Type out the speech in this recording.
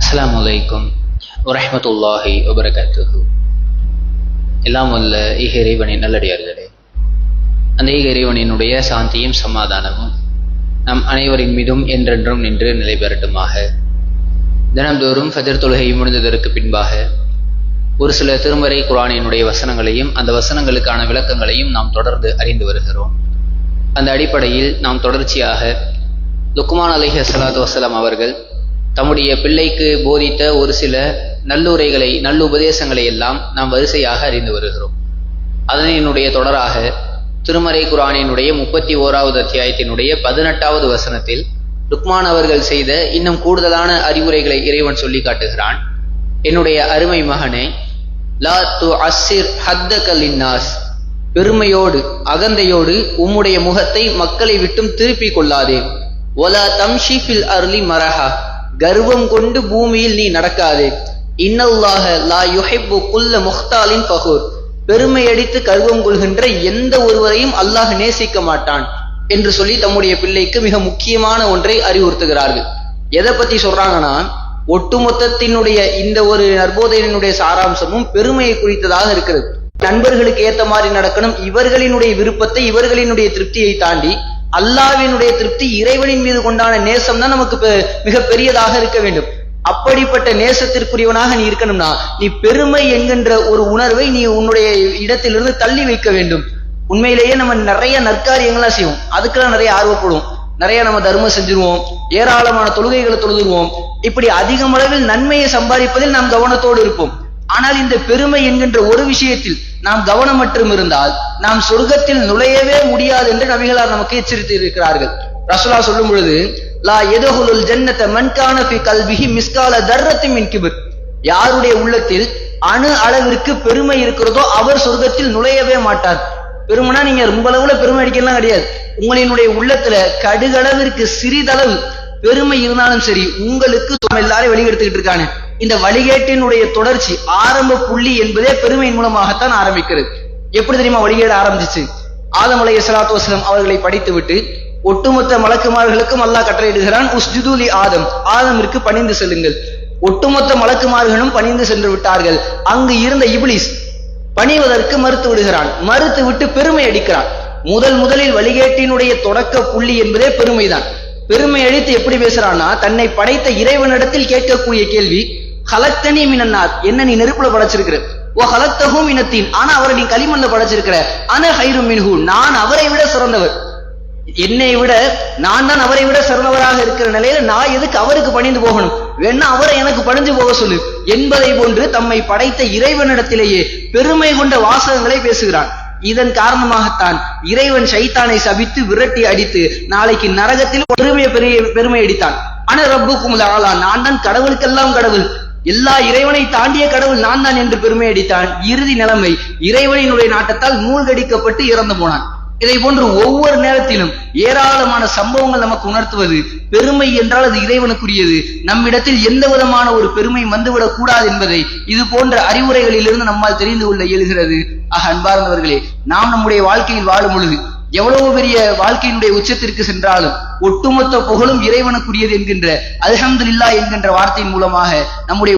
அஸ்ஸலாமு அலைக்கும் வரஹ்மத்துல்லாஹி வபரகாத்துஹு. எல்லாம் வல்ல ஏக இறைவனின் நல்லடியார்களே, அந்த ஏக இறைவனினுடைய சாந்தியும் சமாதானமும் நம் அனைவரின் மீதும் என்றென்றும் நின்று நிலை பெறட்டுமாக. தினம்தோறும் ஃபஜர் தொழுகை முடிந்ததற்கு பின்பாக ஒரு சில திருமறை குர்ஆனினுடைய வசனங்களையும் அந்த வசனங்களுக்கான விளக்கங்களையும் நாம் தொடர்ந்து அறிந்து வருகிறோம். அந்த அடிப்படையில் நாம் தொடர்ச்சியாக லுக்மான் அலைஹிஸ்ஸலாத்து வஸ்ஸலாம் அவர்கள் தம்முடைய பிள்ளைக்கு போதித்த ஒரு சில நல்லுரைகளை நல்லுபதேசங்களை எல்லாம் நாம் வரிசையாக அறிந்து வருகிறோம். அதனுடைய தொடராக திருமறை குர்ஆனினுடைய 31வது அத்தியாயத்தினுடைய 18வது வசனத்தில் லுக்மான் அவர்கள் செய்த இன்னும் கூடுதலான அறிவுரைகளை இறைவன் சொல்லி காட்டுகிறான். என்னுடைய அருமை மகனே, லா துஅஸ்ஸிர் ஹத்தக லின்னாஸ், பெருமையோடு அகந்தையோடு உம்முடைய முகத்தை மக்களை விட்டும் திருப்பிக் கொள்ளாதே. வலா தம்ஷி ஃபில் அர்லி மரஹா, கர்வம் கொண்டு பூமியில் நீ நடக்காதே. இன்னல்லாஹ லா யுஹிப்பு குல்ல முஹ்தாலின் ஃபகூர், பெருமை அடித்து கர்வம் கொள்கின்ற எந்த ஒருவரையும் அல்லாஹ் நேசிக்க மாட்டான் என்று சொல்லி தம்முடைய பிள்ளைக்கு மிக முக்கியமான ஒன்றை அறிவுறுத்துகிறார்கள். எதை பத்தி சொல்றாங்கன்னா, ஒட்டுமொத்தத்தினுடைய இந்த ஒரு நற்போதையினுடைய சாராம்சமும் பெருமையை குறித்ததாக இருக்கிறது. நண்பர்களுக்கு ஏத்த மாதிரி நடக்கணும், இவர்களினுடைய விருப்பத்தை இவர்களினுடைய திருப்தியை தாண்டி அல்லாஹ்வினுடைய திருப்தி, இறைவனின் மீது கொண்டான நேசம் தான் நமக்கு மிக பெரியதாக இருக்க வேண்டும். அப்படிப்பட்ட நேசத்திற்குரியவனாக நீ இருக்கணும்னா நீ பெருமை என்கின்ற ஒரு உணர்வை நீ உன்னுடைய இடத்திலிருந்து தள்ளி வைக்க வேண்டும். உண்மையிலேயே நம்ம நிறைய நற்காரியங்கள்லாம் செய்வோம், அதுக்கெல்லாம் நிறைய ஆர்வப்படுவோம், நிறைய நம்ம தர்மம் செஞ்சிருவோம், ஏராளமான தொழுகைகளை தொழுதுருவோம். இப்படி அதிகம் அளவில் நன்மையை சம்பாதிப்பதில் நாம் கவனத்தோடு இருப்போம். ஆனால் இந்த பெருமை என்கின்ற ஒரு விஷயத்தில் நாம் கவனமற்றும் இருந்தால் நாம் சொர்க்கத்தில் நுழையவே முடியாது என்று நபிகளார் நமக்கு எச்சரித்து இருக்கிறார்கள். ரசூலுல்லாஹ் சொல்லும் பொழுது, லா யதுஹுலுல் ஜன்னத மன் கான ஃபீ கல்பிஹி மிஸ்கால தர்ரத்தின் மின் கிப்ர், யாருடைய உள்ளத்தில் அணு அளவிற்கு பெருமை இருக்கிறதோ அவர் சொர்க்கத்தில் நுழையவே மாட்டார். பெருமைனா நீங்க ரொம்ப அளவுல பெருமை அடிக்கலாம் கிடையாது. உங்களினுடைய உள்ளத்துல கடுகளவிற்கு சிறிதளவு பெருமை இருந்தாலும் சரி, உங்களுக்கு எல்லாரும் வெளியெடுத்துக்கிட்டு இருக்காங்க. இந்த வழிகேட்டினுடைய தொடர்ச்சி ஆரம்ப புள்ளி என்பதே பெருமையின் மூலமாகத்தான் ஆரம்பிக்கிறது. எப்படி தெரியுமா வழிகேடு ஆரம்பிச்சிச்சு? ஆதம் அலைஹிஸ்ஸலாத்து வஸ்ஸலாம் அவர்களை படித்து விட்டு ஒட்டுமொத்த மலக்குமார்களுக்கும் அல்லாஹ் கட்டளையிடுகிறான், உஸ்ஜுது லி ஆதம், ஆதமிற்கு பணிந்து செல்லுங்கள். ஒட்டுமொத்த மலக்குமார்களும் பணிந்து சென்று விட்டார்கள். அங்கு இருந்த இப்லீஸ் பணிவதற்கு மறுத்து விடுகிறான். மறுத்து விட்டு பெருமை அடிக்கிறான். முதலில் வழிகேட்டினுடைய தொடக்க புள்ளி என்பதே பெருமைதான். பெருமை அடித்து எப்படி பேசுறான்னா, தன்னை படைத்த இறைவனிடத்தில் கேட்கக்கூடிய கேள்வி, ஹலக்தனி மினன்னார், என்ன நீ நெருப்புல படைச்சிருக்கிற, ஓ ஹலக்தஹு மினத்தீன், ஆனா அவரை நீ களிமண்ல படைச்சிருக்கிற, அன ஹைரும் மின்ஹு, நான் அவரை விட சிறந்தவர், என்னை விட நான் தான் அவரை விட சிறந்தவராக இருக்கிற நிலையில நான் எதுக்கு அவருக்கு பணிந்து போகணும், வேணா அவரை எனக்கு பணிஞ்சு போக சொல்லு என்பதை போன்று தம்மை படைத்த இறைவனிடத்திலேயே பெருமை கொண்ட வாசகங்களை பேசுகிறான். இதன் காரணமாகத்தான் இறைவன் ஷைத்தானை சபித்து விரட்டி அடித்து நாளைக்கு நரகத்தில் பெருமை அடித்தான். ஆனா ரப்புக்கும் ஆலா, நான் தான் கடவுளுக்கெல்லாம் கடவுள், எல்லா இறைவனை தாண்டிய கடவுள் நான் தான் என்று பெருமை அடித்தான். இறுதி நிலைமை இறைவனினுடைய நாட்டத்தால் மூழ்கடிக்கப்பட்டு இறந்து போனான். இதை போன்று ஒவ்வொரு நேரத்திலும் ஏராளமான சம்பவங்கள் நமக்கு உணர்த்துவது, பெருமை என்றால் அது இறைவனுக்குரியது, நம்மிடத்தில் எந்த விதமான ஒரு பெருமை வந்துவிடக் கூடாது என்பதை இது போன்ற அறிவுரைகளிலிருந்து நம்மால் தெரிந்து கொள்ள இயலுகிறது. அன்பார்ந்தவர்களே, நாம் நம்முடைய வாழ்க்கையில் வாழும் பொழுது எவ்வளவு பெரிய வாழ்க்கையினுடைய உச்சத்திற்கு சென்றாலும் ஒட்டுமொத்த புகழும் இறைவனுக்குரியது என்கின்ற அல்ஹம்துலில்லாஹ் என்கின்ற வார்த்தையின் மூலமாக நம்முடைய